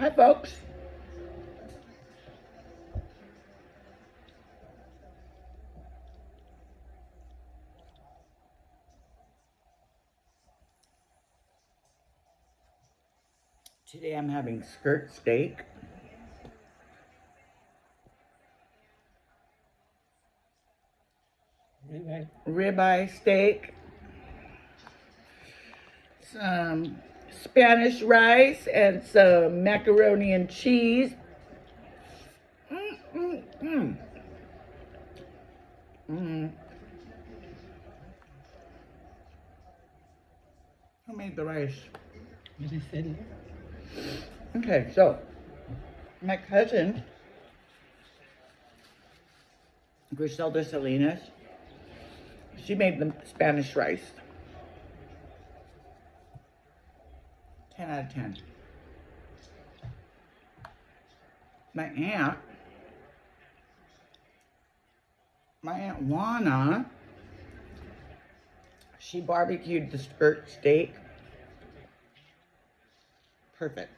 Hi, folks. Today I'm having skirt steak, ribeye steak, some Spanish rice, and some macaroni and cheese. Mm, mm, mm. Who made the rice? Okay, so my cousin, Griselda Salinas, she made the Spanish rice. 10 out of 10. My aunt Juana, she barbecued the skirt steak. Perfect.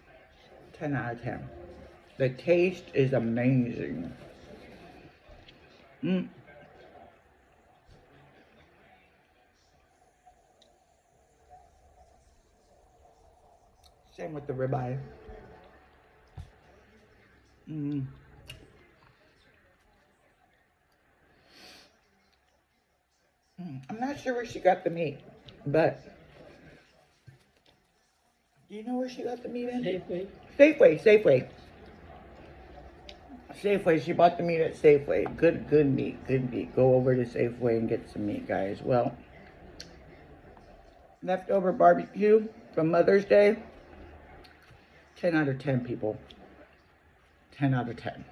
10 out of 10. The taste is amazing. Mm. Same with the ribeye. Mm. I'm not sure where she got the meat, but do you know where she got the meat in? Safeway. Safeway. She bought the meat at Safeway. Good meat. Go over to Safeway and get some meat, guys. Well, leftover barbecue from Mother's Day. 10 out of 10, people. 10 out of 10.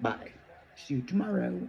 Bye. See you tomorrow.